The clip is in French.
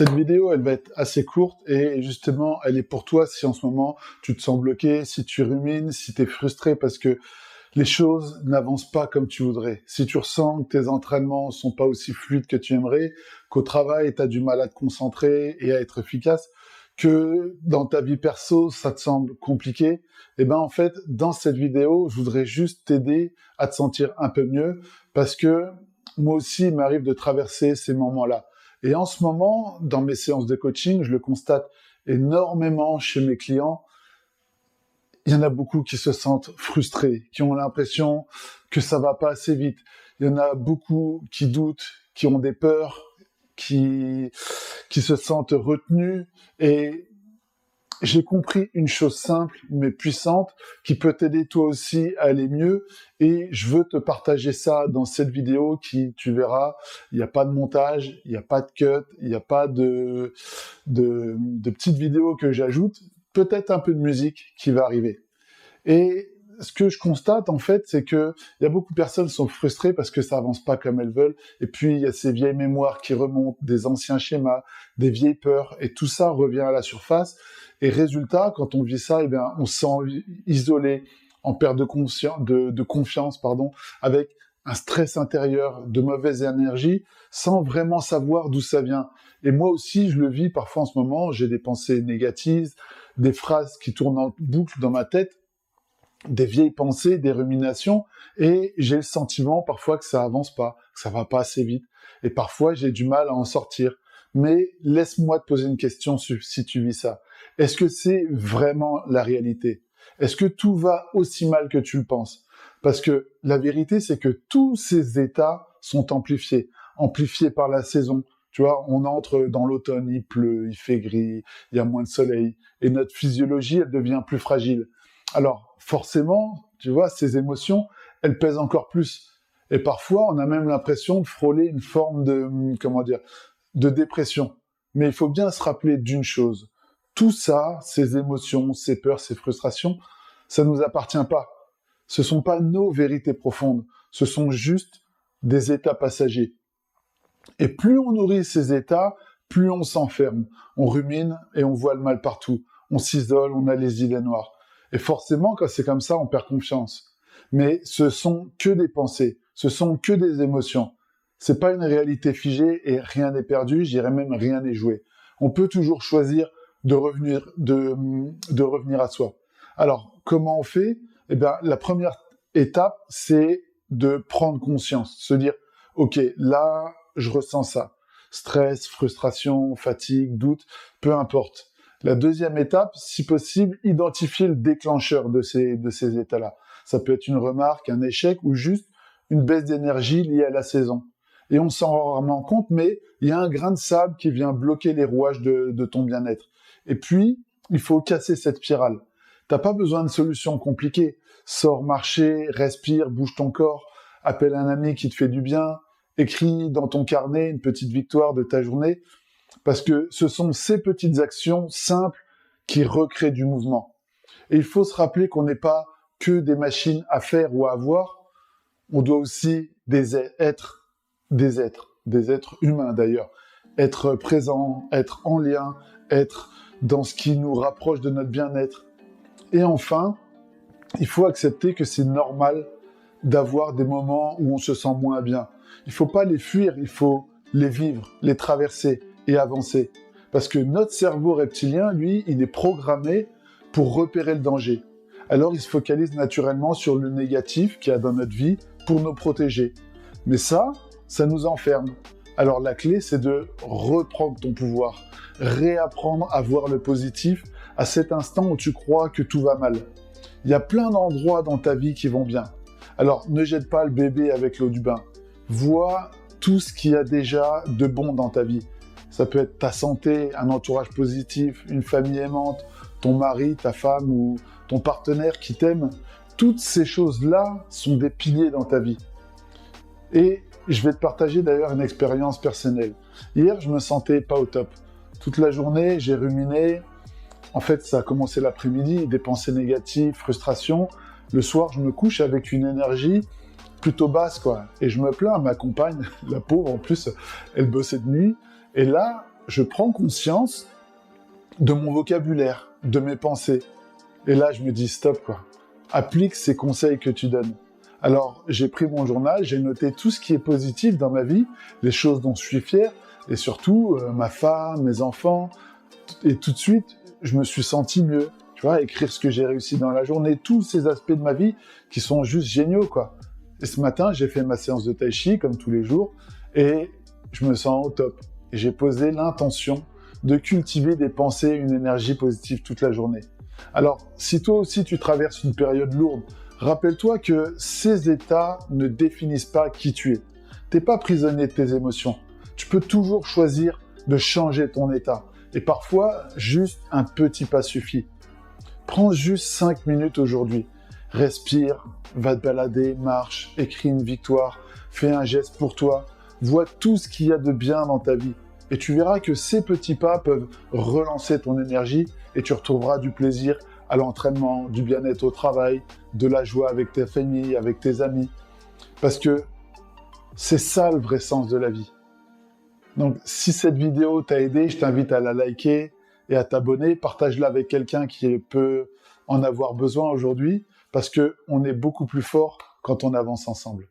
Cette vidéo, elle va être assez courte et justement, elle est pour toi si en ce moment tu te sens bloqué, si tu rumines, si tu es frustré parce que les choses n'avancent pas comme tu voudrais. Si tu ressens que tes entraînements sont pas aussi fluides que tu aimerais, qu'au travail, tu as du mal à te concentrer et à être efficace, que dans ta vie perso, ça te semble compliqué, eh ben en fait, dans cette vidéo, je voudrais juste t'aider à te sentir un peu mieux parce que moi aussi, il m'arrive de traverser ces moments-là. Et en ce moment, dans mes séances de coaching, je le constate énormément chez mes clients. Il y en a beaucoup qui se sentent frustrés, qui ont l'impression que ça va pas assez vite. Il y en a beaucoup qui doutent, qui ont des peurs, qui se sentent retenus. Et j'ai compris une chose simple mais puissante qui peut t'aider toi aussi à aller mieux. Et je veux te partager ça dans cette vidéo qui, tu verras, il n'y a pas de montage, il n'y a pas de cut, il n'y a pas de petites vidéos que j'ajoute. Peut-être un peu de musique qui va arriver. Et ce que je constate, en fait, c'est que il y a beaucoup de personnes qui sont frustrées parce que ça avance pas comme elles veulent. Et puis, il y a ces vieilles mémoires qui remontent, des anciens schémas, des vieilles peurs, et tout ça revient à la surface. Et résultat, quand on vit ça, eh bien, on se sent isolé, en perte de confiance, pardon, avec un stress intérieur, de mauvaise énergie, sans vraiment savoir d'où ça vient. Et moi aussi, je le vis parfois en ce moment, j'ai des pensées négatives, des phrases qui tournent en boucle dans ma tête, des vieilles pensées, des ruminations, et j'ai le sentiment parfois que ça avance pas, que ça va pas assez vite, et parfois j'ai du mal à en sortir. Mais laisse-moi te poser une question si tu vis ça. Est-ce que c'est vraiment la réalité? Est-ce que tout va aussi mal que tu le penses? Parce que la vérité, c'est que tous ces états sont amplifiés par la saison. Tu vois, on entre dans l'automne, il pleut, il fait gris, il y a moins de soleil, et notre physiologie, elle devient plus fragile. Alors, forcément, tu vois, ces émotions, elles pèsent encore plus. Et parfois, on a même l'impression de frôler une forme de dépression. Mais il faut bien se rappeler d'une chose. Tout ça, ces émotions, ces peurs, ces frustrations, ça nous appartient pas. Ce sont pas nos vérités profondes. Ce sont juste des états passagers. Et plus on nourrit ces états, plus on s'enferme. On rumine et on voit le mal partout. On s'isole, on a les idées noires. Et forcément, quand c'est comme ça, on perd confiance. Mais ce sont que des pensées, ce sont que des émotions. C'est pas une réalité figée et rien n'est perdu, je dirais même rien n'est joué. On peut toujours choisir de revenir à soi. Alors, comment on fait? Eh bien, la première étape, c'est de prendre conscience, se dire, ok, là, je ressens ça. Stress, frustration, fatigue, doute, peu importe. La deuxième étape, si possible, identifier le déclencheur de ces états-là. Ça peut être une remarque, un échec ou juste une baisse d'énergie liée à la saison. Et on s'en rend rarement compte, mais il y a un grain de sable qui vient bloquer les rouages de ton bien-être. Et puis, il faut casser cette spirale. T'as pas besoin de solutions compliquées. Sors marcher, respire, bouge ton corps, appelle un ami qui te fait du bien, écris dans ton carnet une petite victoire de ta journée. Parce que ce sont ces petites actions simples qui recréent du mouvement. Et il faut se rappeler qu'on n'est pas que des machines à faire ou à avoir, on doit aussi être des êtres humains d'ailleurs. Être présent, être en lien, être dans ce qui nous rapproche de notre bien-être. Et enfin, il faut accepter que c'est normal d'avoir des moments où on se sent moins bien. Il ne faut pas les fuir, il faut les vivre, les traverser et avancer. Parce que notre cerveau reptilien, lui, il est programmé pour repérer le danger. Alors, il se focalise naturellement sur le négatif qu'il y a dans notre vie pour nous protéger. Mais ça nous enferme. Alors, la clé, c'est de reprendre ton pouvoir, réapprendre à voir le positif à cet instant où tu crois que tout va mal. Il y a plein d'endroits dans ta vie qui vont bien. Alors, ne jette pas le bébé avec l'eau du bain. Vois tout ce qu'il y a déjà de bon dans ta vie. Ça peut être ta santé, un entourage positif, une famille aimante, ton mari, ta femme ou ton partenaire qui t'aime. Toutes ces choses-là sont des piliers dans ta vie. Et je vais te partager d'ailleurs une expérience personnelle. Hier, je me sentais pas au top. Toute la journée, j'ai ruminé. En fait, ça a commencé l'après-midi, des pensées négatives, frustration. Le soir, je me couche avec une énergie plutôt basse, quoi. Et je me plains à ma compagne, la pauvre, en plus, elle bossait de nuit. Et là, je prends conscience de mon vocabulaire, de mes pensées. Et là, je me dis stop, quoi. Applique ces conseils que tu donnes. Alors, j'ai pris mon journal, j'ai noté tout ce qui est positif dans ma vie, les choses dont je suis fier, et surtout ma femme, mes enfants. Et tout de suite, je me suis senti mieux. Tu vois, écrire ce que j'ai réussi dans la journée, tous ces aspects de ma vie qui sont juste géniaux, quoi. Et ce matin, j'ai fait ma séance de tai chi, comme tous les jours, et je me sens au top. Et j'ai posé l'intention de cultiver des pensées, une énergie positive toute la journée. Alors, si toi aussi tu traverses une période lourde, rappelle-toi que ces états ne définissent pas qui tu es. T'es pas prisonnier de tes émotions. Tu peux toujours choisir de changer ton état. Et parfois, juste un petit pas suffit. Prends juste 5 minutes aujourd'hui. Respire, va te balader, marche, écris une victoire, fais un geste pour toi. Vois tout ce qu'il y a de bien dans ta vie. Et tu verras que ces petits pas peuvent relancer ton énergie et tu retrouveras du plaisir à l'entraînement, du bien-être au travail, de la joie avec ta famille, avec tes amis. Parce que c'est ça le vrai sens de la vie. Donc, si cette vidéo t'a aidé, je t'invite à la liker et à t'abonner. Partage-la avec quelqu'un qui peut en avoir besoin aujourd'hui parce qu'on est beaucoup plus fort quand on avance ensemble.